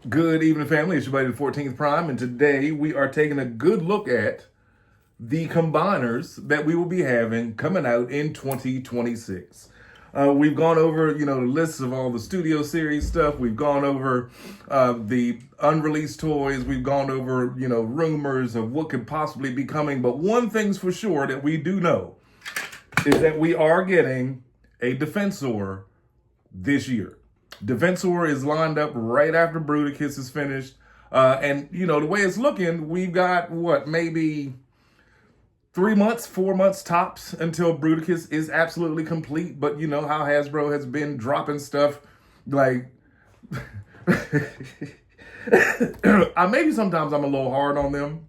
Good evening, family. It's your buddy, the 14th Prime, and today we are taking a good look at the combiners that we will be having coming out in 2026. We've gone over, the lists of all the studio series stuff. We've gone over the unreleased toys. We've gone over, rumors of what could possibly be coming. But one thing's for sure that we do know is that we are getting a Defensor this year. Defensor is lined up right after Bruticus is finished. And, the way it's looking, we've got, maybe 3 months, 4 months tops until Bruticus is absolutely complete. But you know how Hasbro has been dropping stuff like... maybe sometimes I'm a little hard on them.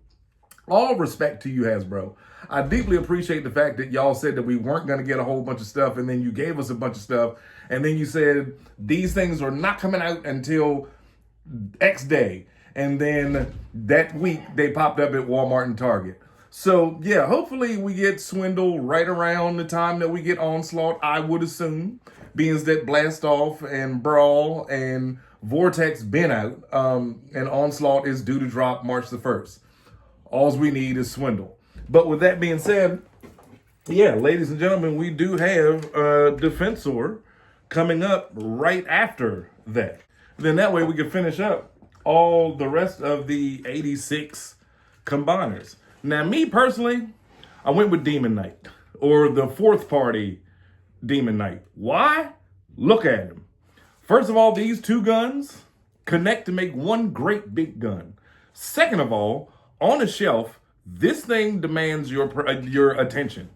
All respect to you, Hasbro. I deeply appreciate the fact that y'all said that we weren't going to get a whole bunch of stuff, and then you gave us a bunch of stuff, and then you said these things are not coming out until X day, and then that week they popped up at Walmart and Target. So yeah, hopefully we get Swindle right around the time that we get Onslaught, I would assume, being that Blast Off and Brawl and Vortex been out, and Onslaught is due to drop March the 1st. All we need is Swindle. But with that being said, yeah, ladies and gentlemen, we do have Defensor coming up right after that. Then that way we can finish up all the rest of the 86 combiners. Now, me personally, I went with Demon Knight, or the fourth party Demon Knight. Why? Look at him. First of all, these two guns connect to make one great big gun. Second of all, on a shelf, this thing demands your attention.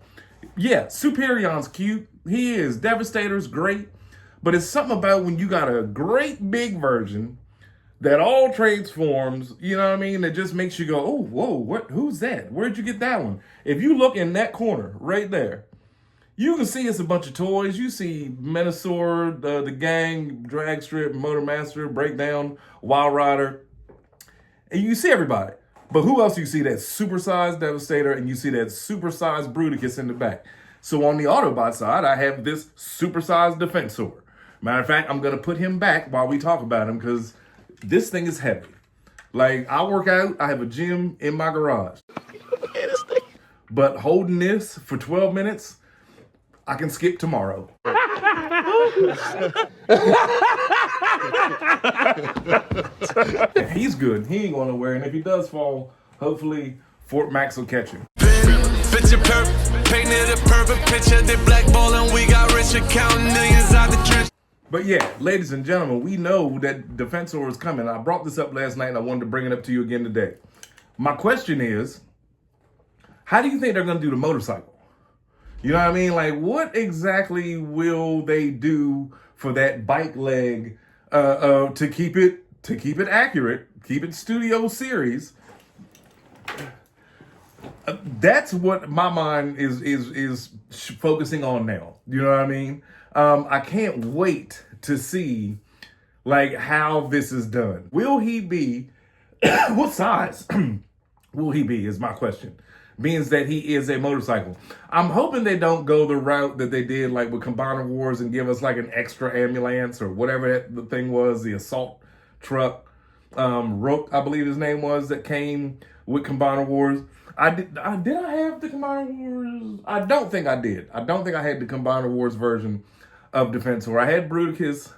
Yeah, Superion's cute. He is. Devastator's great. But it's something about when you got a great big version that all transforms, you know what I mean? That just makes you go, oh, whoa, who's that? Where'd you get that one? If you look in that corner right there, you can see it's a bunch of toys. You see Menasor, the gang, Drag Strip, Motor Master, Breakdown, Wild Rider. And you see everybody. But who else you see that supersized Devastator, and you see that supersized Bruticus in the back? So on the Autobot side, I have this supersized Defensor. Matter of fact, I'm going to put him back while we talk about him because this thing is heavy. Like, I work out, I have a gym in my garage. But holding this for 12 minutes, I can skip tomorrow. He's good. He ain't going nowhere. And if he does fall, hopefully Fort Max will catch him. Picture perfect, painted a perfect picture. They blackballing, we got rich, counting millions out the trench. But yeah, ladies and gentlemen, we know that Defensor is coming. I brought this up last night and I wanted to bring it up to you again today. My question is, how do you think they're going to do the motorcycle? You know what I mean? Like, what exactly will they do for that bike leg to keep it accurate, keep it studio series? That's what my mind is focusing on now. You know what I mean? I can't wait to see like how this is done. Will he be? What size will he be? Is my question. Means that he is a motorcycle. I'm hoping they don't go the route that they did like with Combiner Wars and give us like an extra ambulance or whatever the thing was, the assault truck. Rook, I believe his name was, that came with Combiner Wars. Did I have the Combiner Wars? I don't think I did. I don't think I had the Combiner Wars version of Defensor. I had Bruticus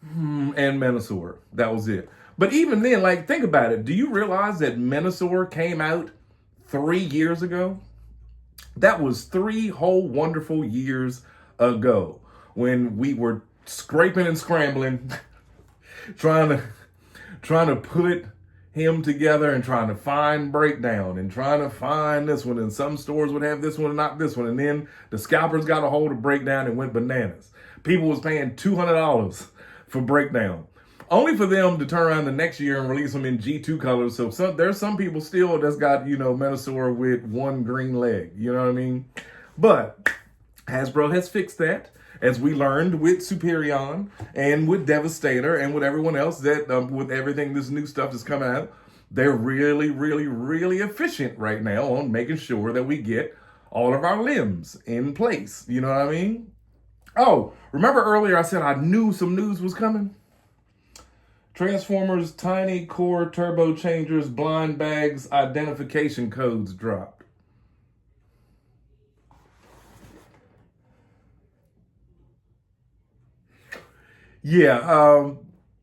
and Menasor. That was it. But even then, like, think about it. Do you realize that Menasor came out 3 years ago? That was 3 whole wonderful years ago when we were scraping and scrambling, trying to put him together and trying to find Breakdown and trying to find this one. And some stores would have this one and not this one. And then the scalpers got a hold of Breakdown and went bananas. People was paying $200 for Breakdown, only for them to turn around the next year and release them in G2 colors. So there's some people still that's got, Menasor with one green leg. You know what I mean? But Hasbro has fixed that, as we learned with Superion and with Devastator and with everyone else that with everything this new stuff is coming out. They're really, really, really efficient right now on making sure that we get all of our limbs in place. You know what I mean? Oh, remember earlier I said I knew some news was coming? Transformers Tiny Core Turbo Changers Blind Bags Identification Codes dropped. Yeah,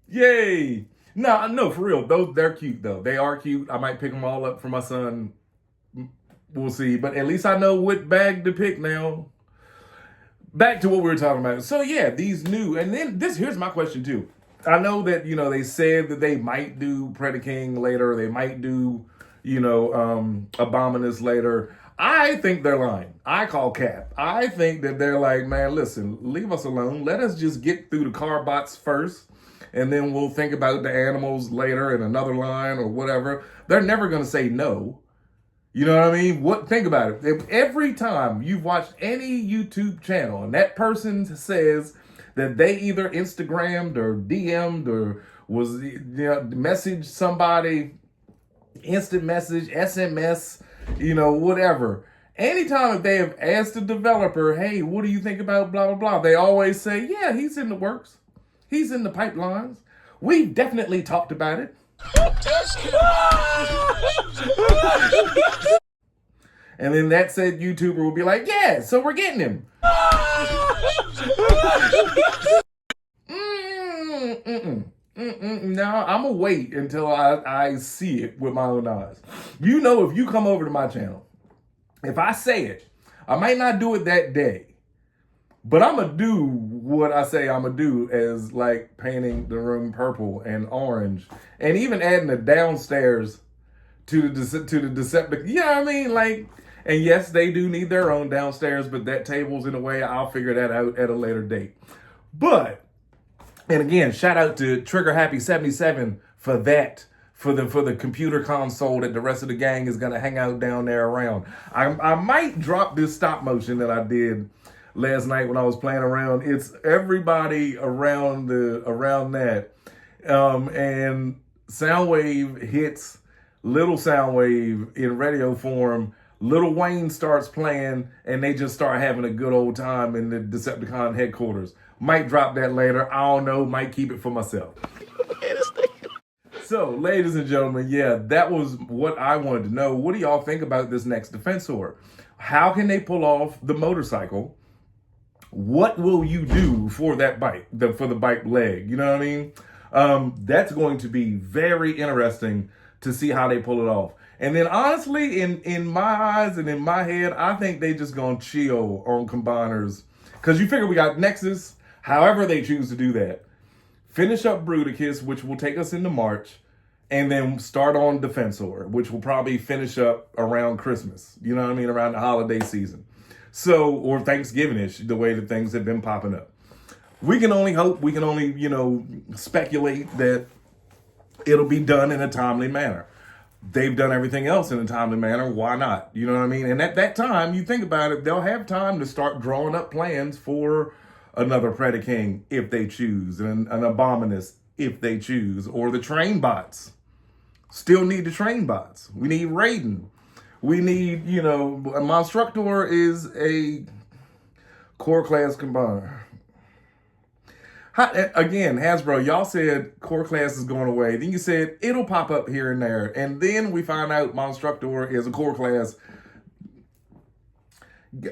yay. No, for real. They're cute though. They are cute. I might pick them all up for my son. We'll see. But at least I know what bag to pick now. Back to what we were talking about. So yeah, these new, and then here's my question too. I know that, they said that they might do Predaking later, they might do, Abominus later. I think they're lying. I call cap. I think that they're like, man, listen, leave us alone. Let us just get through the car bots first, and then we'll think about the animals later in another line or whatever. They're never going to say no. You know what I mean? Think about it. If every time you've watched any YouTube channel and that person says that they either Instagrammed or DM'd or was messaged somebody, instant message, SMS, whatever. Anytime if they have asked the developer, hey, what do you think about blah, blah, blah, they always say, yeah, he's in the works. He's in the pipelines. We've definitely talked about it. And then that said YouTuber will be like, yeah, so we're getting him. Now I'm gonna wait until I see it with my own eyes. If you come over to my channel, if I say it, I might not do it that day, but I'm gonna do what I say I'm gonna do, as like painting the room purple and orange, and even adding a downstairs to the Decepticon. You know what I mean? Like, and yes, they do need their own downstairs, but that table's in a way. I'll figure that out at a later date. But, and again, shout out to Trigger Happy 77 for that. For the computer console that the rest of the gang is gonna hang out down there around. I might drop this stop motion that I did last night when I was playing around. It's everybody around that, and Soundwave hits Little Soundwave in radio form. Little Wayne starts playing, and they just start having a good old time in the Decepticon headquarters. Might drop that later. I don't know. Might keep it for myself. So, ladies and gentlemen, yeah, that was what I wanted to know. What do y'all think about this next Defensor? How can they pull off the motorcycle? What will you do for that bike, for the bike leg? You know what I mean? That's going to be very interesting to see how they pull it off. And then honestly, in my eyes and in my head, I think they just gonna chill on combiners. Because you figure we got Nexus, however they choose to do that. Finish up Bruticus, which will take us into March, and then start on Defensor, which will probably finish up around Christmas. You know what I mean? Around the holiday season. So, or Thanksgiving-ish, the way that things have been popping up. We can only hope, we can only, speculate that it'll be done in a timely manner. They've done everything else in a timely manner. Why not? You know what I mean? And at that time, you think about it, they'll have time to start drawing up plans for another Predaking if they choose, and an Abominus if they choose, or the train bots. Still need the train bots. We need Raiden. We need, a Monstructor is a core class combiner. Again, Hasbro, y'all said core class is going away. Then you said it'll pop up here and there. And then we find out Monstructor is a core class.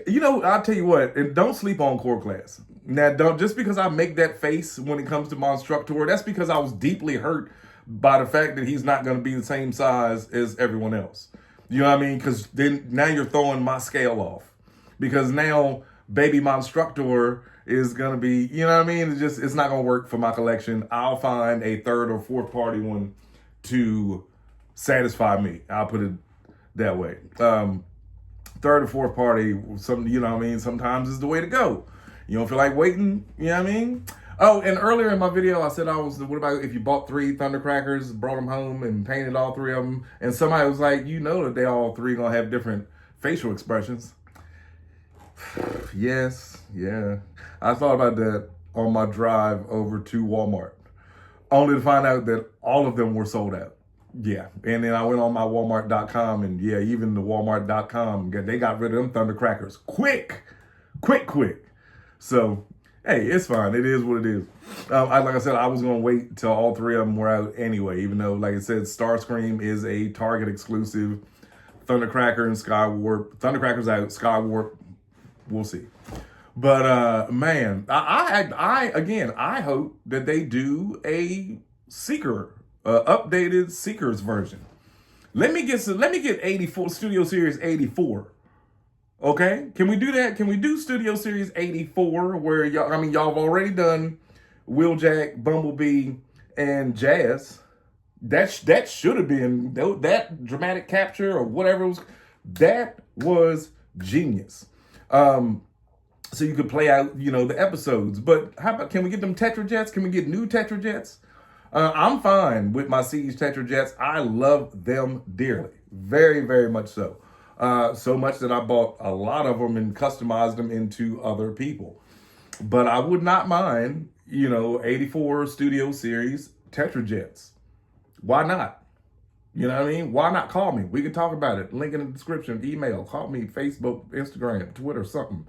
I'll tell you what, and don't sleep on core class. Now, just because I make that face when it comes to Monstructor, that's because I was deeply hurt by the fact that he's not going to be the same size as everyone else. You know what I mean? Because then now you're throwing my scale off. Because now baby Monstructor is going to be, you know what I mean? It's not going to work for my collection. I'll find a third or fourth party one to satisfy me. I'll put it that way. Third or fourth party, sometimes is the way to go. You don't feel like waiting, you know what I mean? Oh, and earlier in my video, I said what about if you bought 3 Thundercrackers, brought them home and painted all 3 of them, and somebody was like, that they all 3 gonna have different facial expressions. Yes, yeah. I thought about that on my drive over to Walmart, only to find out that all of them were sold out. Yeah, and then I went on my Walmart.com, and yeah, even the Walmart.com, they got rid of them Thundercrackers quick. So, Hey, it's fine. It is what it is. Like I said, I was going to wait till all three of them were out anyway, even though, like I said, Starscream is a Target exclusive. Thundercracker and Skywarp. Thundercracker's out. Skywarp, we'll see. But man, I hope that they do a Seeker, updated Seekers version. Let me get 84 Studio Series 84. Okay, can we do that? Can we do Studio Series 84 where y'all have already done Wheeljack, Bumblebee, and Jazz. That should have been that dramatic capture or whatever it was. That was genius. So you could play out, the episodes. But how about, can we get them Tetrajets? Can we get new Tetrajets? I'm fine with my Siege Tetrajets. I love them dearly. Very, very much so. So much that I bought a lot of them and customized them into other people. But I would not mind, 84 Studio Series Tetrajets. Why not? You know what I mean? Why not call me? We can talk about it. Link in the description, email, call me, Facebook, Instagram, Twitter, something.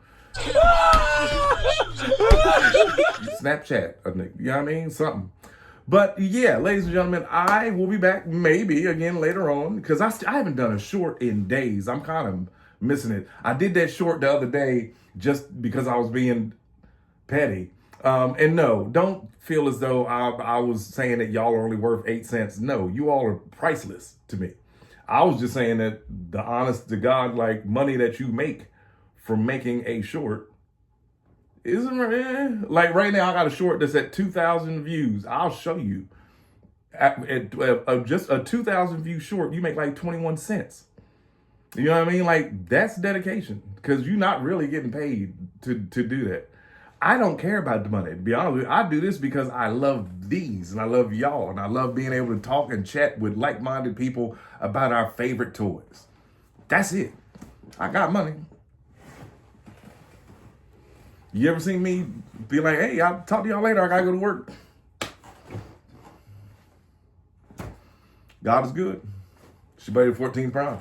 Snapchat, you know what I mean? Something. But yeah, ladies and gentlemen, I will be back maybe again later on because I haven't done a short in days. I'm kind of missing it. I did that short the other day just because I was being petty. And no, don't feel as though I was saying that y'all are only worth 8 cents. No, you all are priceless to me. I was just saying that the honest to God, like money that you make from making a short isn't like right now. I got a short that's at 2,000 views. I'll show you. At just a 2,000 view short, you make like 21 cents. You know what I mean? Like that's dedication because you're not really getting paid to do that. I don't care about the money. To be honest with you, I do this because I love these and I love y'all and I love being able to talk and chat with like-minded people about our favorite toys. That's it. I got money. You ever seen me be like, hey, I'll talk to y'all later. I gotta go to work. God is good. It's your buddy 14 Prime.